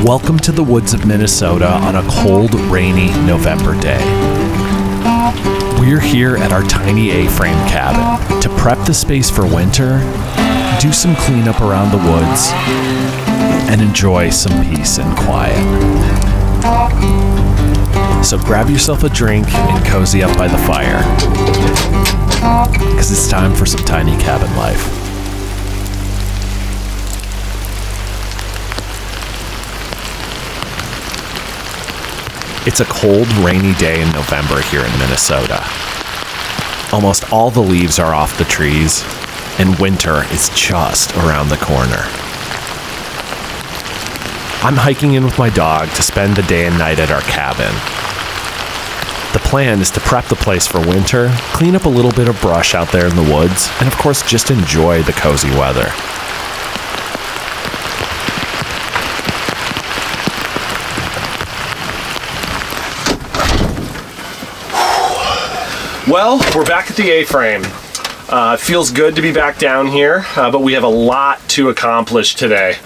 Welcome to the woods of Minnesota on a cold, rainy November day. We're here at our tiny A-frame cabin to prep the space for winter, do some cleanup around the woods, and enjoy some peace and quiet. So grab yourself a drink and cozy up by the fire, because it's time for some tiny cabin life. It's a cold, rainy day in November here in Minnesota. Almost all the leaves are off the trees, and winter is just around the corner. I'm hiking in with my dog to spend the day and night at our cabin. The plan is to prep the place for winter, clean up a little bit of brush out there in the woods, and of course just enjoy the cozy weather. Well, we're back at the A-frame. It feels good to be back down here, but we have a lot to accomplish today.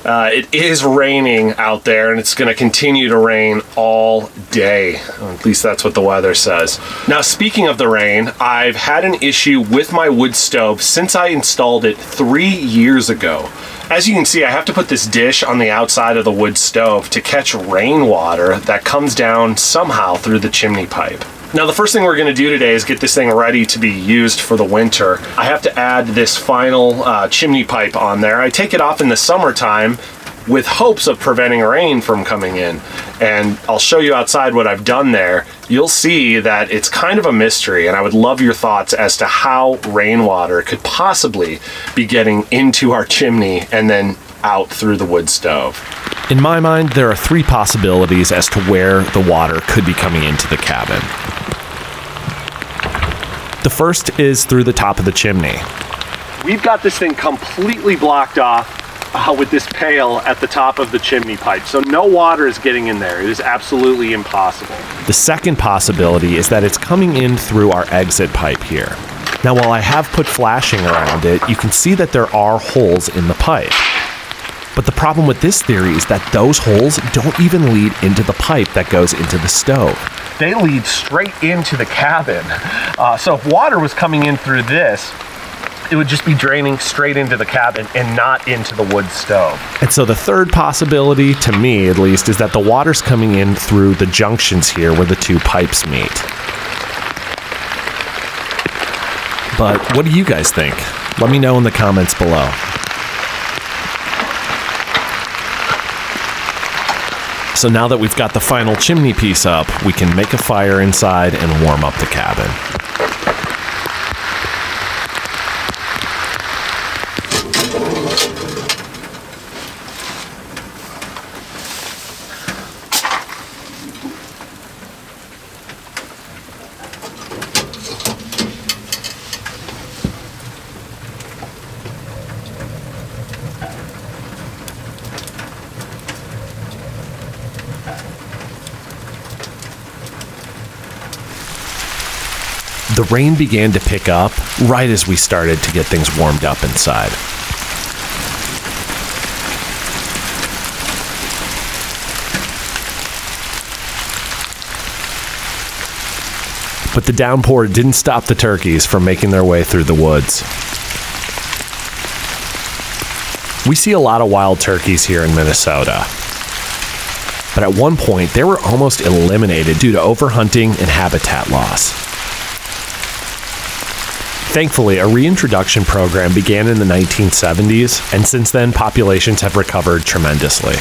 It is raining out there, and it's going to continue to rain all day. At least that's what the weather says. Now, speaking of the rain, I've had an issue with my wood stove since I installed it 3 years ago. As you can see, I have to put this dish on the outside of the wood stove to catch rainwater that comes down somehow through the chimney pipe. Now, the first thing we're going to do today is get this thing ready to be used for the winter. I have to add this final chimney pipe on there. I take it off in the summertime with hopes of preventing rain from coming in. And I'll show you outside what I've done there. You'll see that it's kind of a mystery, and I would love your thoughts as to how rainwater could possibly be getting into our chimney and then out through the wood stove. In my mind, there are three possibilities as to where the water could be coming into the cabin. The first is through the top of the chimney. We've got this thing completely blocked off with this pail at the top of the chimney pipe, so no water is getting in there. It is absolutely impossible. The second possibility is that it's coming in through our exit pipe here. Now, while I have put flashing around it, you can see that there are holes in the pipe. But the problem with this theory is that those holes don't even lead into the pipe that goes into the stove. They lead straight into the cabin. So if water was coming in through this, it would just be draining straight into the cabin and not into the wood stove. And so the third possibility, to me at least, is that the water's coming in through the junctions here where the two pipes meet. But what do you guys think? Let me know in the comments below. So now that we've got the final chimney piece up, we can make a fire inside and warm up the cabin. The rain began to pick up right as we started to get things warmed up inside. But the downpour didn't stop the turkeys from making their way through the woods. We see a lot of wild turkeys here in Minnesota. But at one point, they were almost eliminated due to overhunting and habitat loss. Thankfully, a reintroduction program began in the 1970s, and since then, populations have recovered tremendously.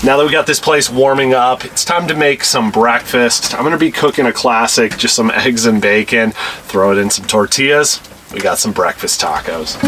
Now that we got this place warming up, it's time to make some breakfast. I'm gonna be cooking a classic, just some eggs and bacon, throw it in some tortillas. We got some breakfast tacos.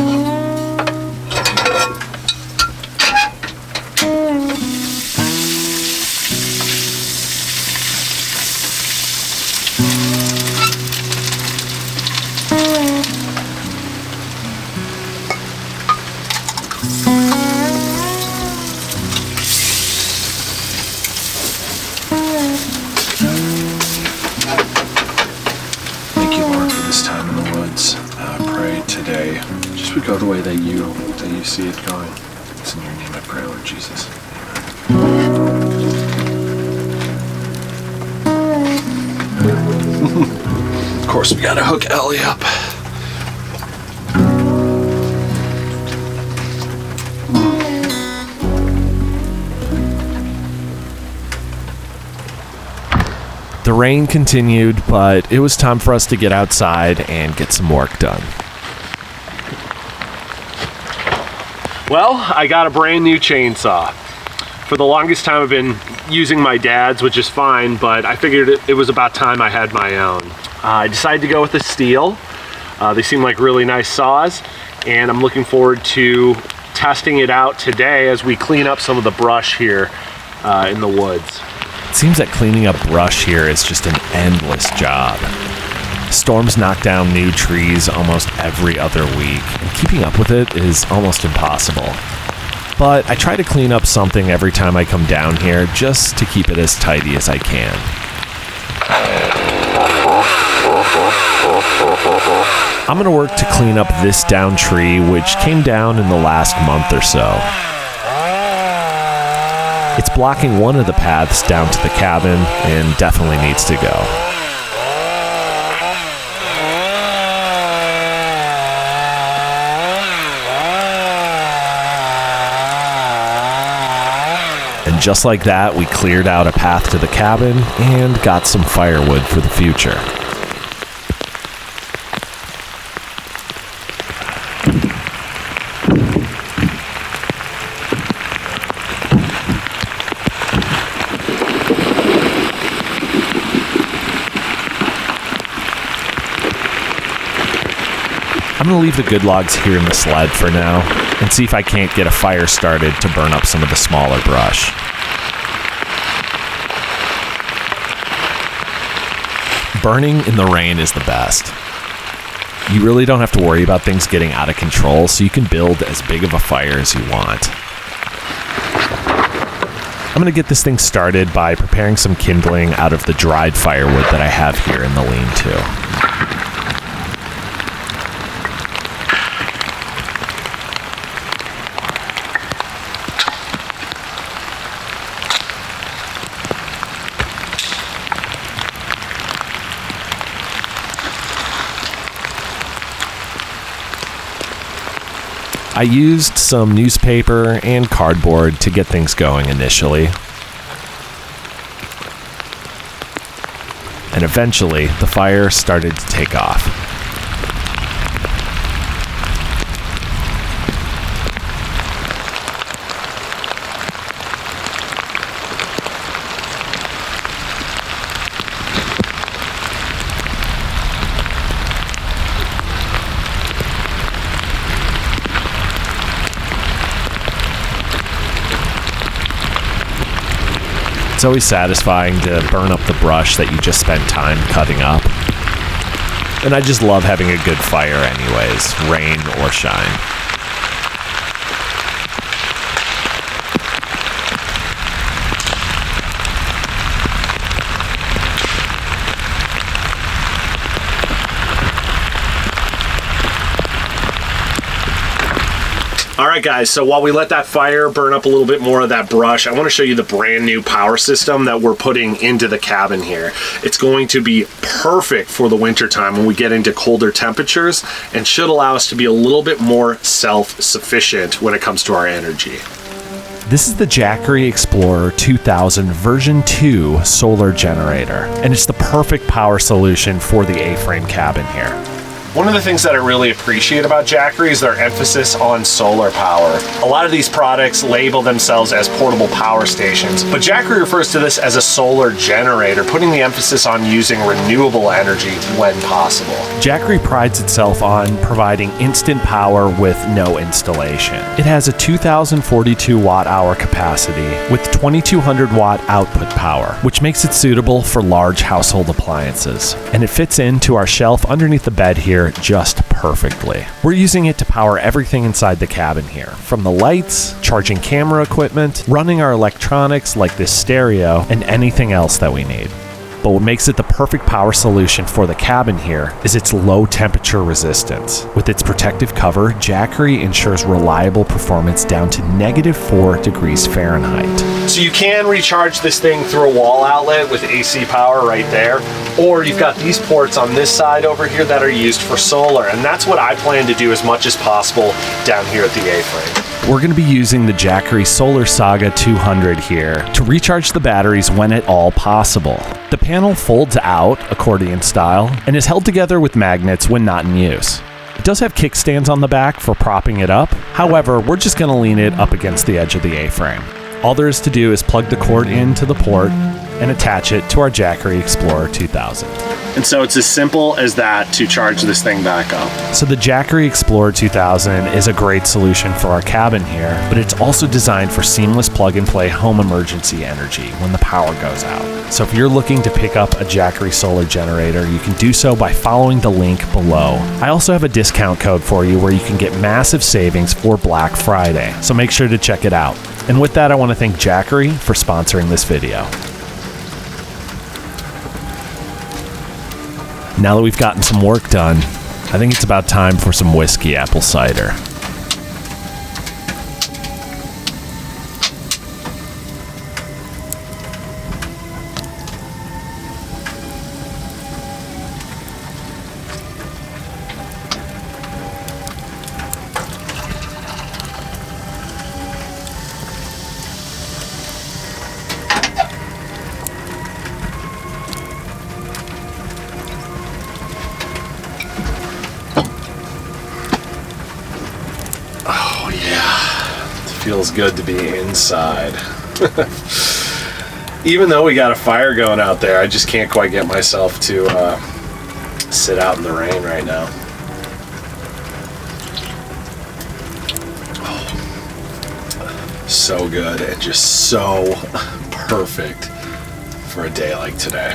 Thank you, Lord, for this time in the woods. I pray today today just would go the way that you see it going. It's in your name I pray, Lord Jesus. Of course, we gotta hook Ellie up. The rain continued, but it was time for us to get outside and get some work done. Well, I got a brand new chainsaw. For the longest time I've been using my dad's, which is fine, but I figured it was about time I had my own. I decided to go with a steel. They seem like really nice saws, and I'm looking forward to testing it out today as we clean up some of the brush here in the woods. It seems that cleaning up brush here is just an endless job. Storms knock down new trees almost every other week, and keeping up with it is almost impossible. But I try to clean up something every time I come down here just to keep it as tidy as I can. I'm going to work to clean up this down tree, which came down in the last month or so. It's blocking one of the paths down to the cabin and definitely needs to go. And just like that, we cleared out a path to the cabin and got some firewood for the future. I'm going to leave the good logs here in the sled for now and see if I can't get a fire started to burn up some of the smaller brush. Burning in the rain is the best. You really don't have to worry about things getting out of control, so you can build as big of a fire as you want. I'm going to get this thing started by preparing some kindling out of the dried firewood that I have here in the lean-to. I used some newspaper and cardboard to get things going initially. And eventually, the fire started to take off. It's always satisfying to burn up the brush that you just spent time cutting up. And I just love having a good fire anyways, rain or shine. Alright guys, so while we let that fire burn up a little bit more of that brush, I want to show you the brand new power system that we're putting into the cabin here. It's going to be perfect for the winter time when we get into colder temperatures, and should allow us to be a little bit more self-sufficient when it comes to our energy. This is the Jackery Explorer 2000 version 2 solar generator, and it's the perfect power solution for the A-frame cabin here. One of the things that I really appreciate about Jackery is their emphasis on solar power. A lot of these products label themselves as portable power stations, but Jackery refers to this as a solar generator, putting the emphasis on using renewable energy when possible. Jackery prides itself on providing instant power with no installation. It has a 2,042 watt-hour capacity with 2,200 watt output power, which makes it suitable for large household appliances. And it fits into our shelf underneath the bed here just perfectly. We're using it to power everything inside the cabin here, from the lights, charging camera equipment, running our electronics like this stereo, and anything else that we need. but what makes it the perfect power solution for the cabin here is its low temperature resistance. With its protective cover, Jackery ensures reliable performance down to -4 degrees Fahrenheit. So you can recharge this thing through a wall outlet with AC power right there, or you've got these ports on this side over here that are used for solar, and that's what I plan to do as much as possible down here at the A-frame. We're going to be using the Jackery Solar Saga 200 here to recharge the batteries when at all possible. The panel folds out, accordion style, and is held together with magnets when not in use. It does have kickstands on the back for propping it up, however, we're just going to lean it up against the edge of the A-frame. All there is to do is plug the cord into the port and attach it to our Jackery Explorer 2000. And so it's as simple as that to charge this thing back up. So the Jackery Explorer 2000 is a great solution for our cabin here, but it's also designed for seamless plug-and-play home emergency energy when the power goes out. So if you're looking to pick up a Jackery solar generator, you can do so by following the link below. I also have a discount code for you where you can get massive savings for Black Friday, so make sure to check it out. And with that, I want to thank Jackery for sponsoring this video. Now that we've gotten some work done, I think it's about time for some whiskey apple cider. Feels good to be inside. Even though we got a fire going out there, I just can't quite get myself to sit out in the rain right now. Oh, so good and just so perfect for a day like today.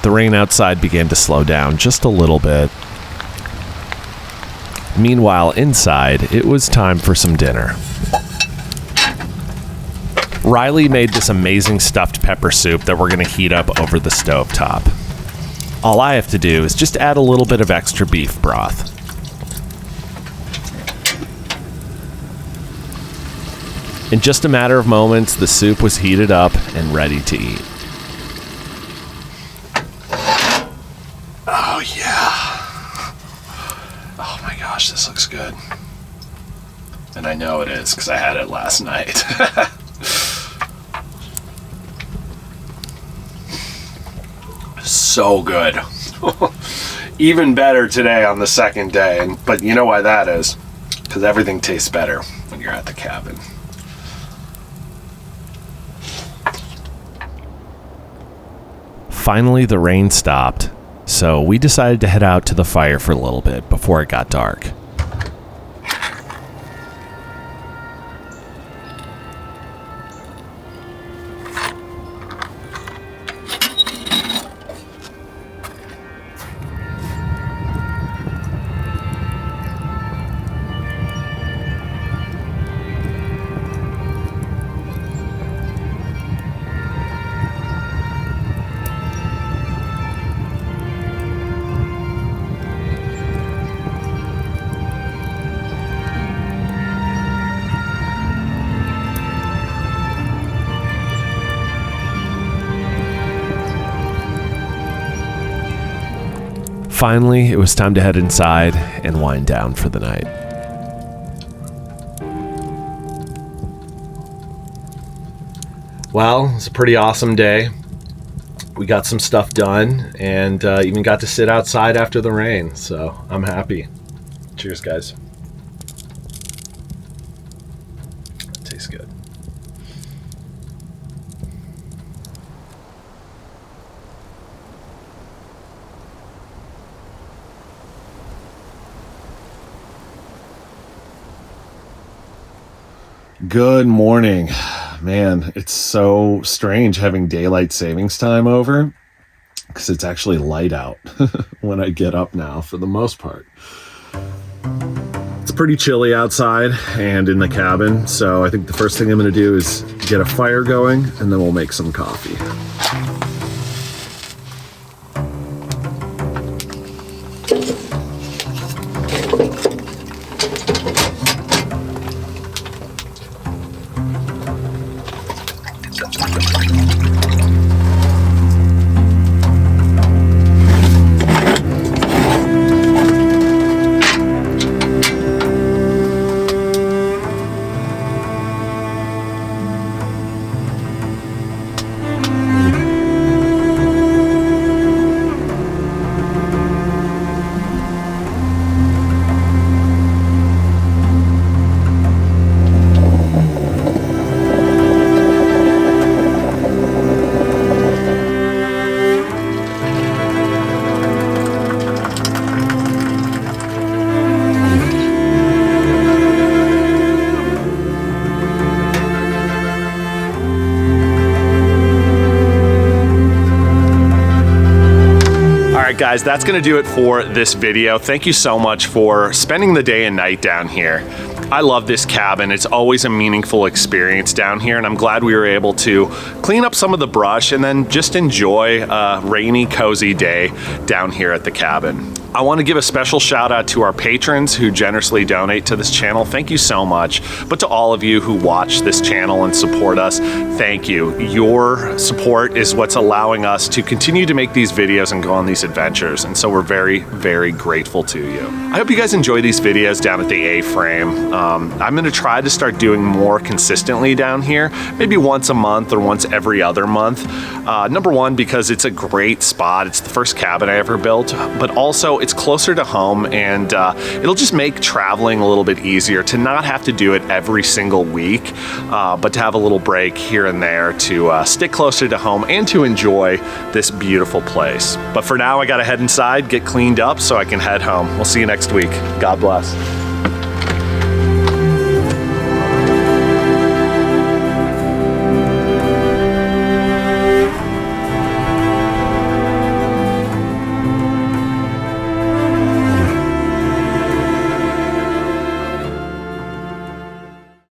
The rain outside began to slow down just a little bit. Meanwhile, inside, it was time for some dinner. Riley made this amazing stuffed pepper soup that we're going to heat up over the stovetop. All I have to do is just add a little bit of extra beef broth. In just a matter of moments, the soup was heated up and ready to eat. Oh yeah. Oh my gosh, this looks good. And I know it is because I had it last night. So good. Even better today on the second day. But you know why that is? Because everything tastes better when you're at the cabin. Finally, the rain stopped, so we decided to head out to the fire for a little bit before it got dark. Finally, it was time to head inside and wind down for the night. Well, it's a pretty awesome day. We got some stuff done and even got to sit outside after the rain, so I'm happy. Cheers, guys. Tastes good. Good morning. Man, it's so strange having daylight savings time over. because it's actually light out when I get up now for the most part. It's pretty chilly outside and in the cabin, so I think the first thing I'm going to do is get a fire going, and then we'll make some coffee. Guys, that's gonna do it for this video. Thank you so much for spending the day and night down here. I love this cabin. It's always a meaningful experience down here, and I'm glad we were able to clean up some of the brush and then just enjoy a rainy, cozy day down here at the cabin. I want to give a special shout out to our patrons who generously donate to this channel. Thank you so much. But to all of you who watch this channel and support us, thank you. Your support is what's allowing us to continue to make these videos and go on these adventures. And so we're very, very grateful to you. I hope you guys enjoy these videos down at the A-frame. I'm going to try to start doing more consistently down here, maybe once a month or once every other month. Number one, because it's a great spot. It's the first cabin I ever built, but also it's closer to home, and it'll just make traveling a little bit easier to not have to do it every single week, but to have a little break here and there to stick closer to home and to enjoy this beautiful place. But for now, I gotta head inside, get cleaned up so I can head home. We'll see you next week. God bless.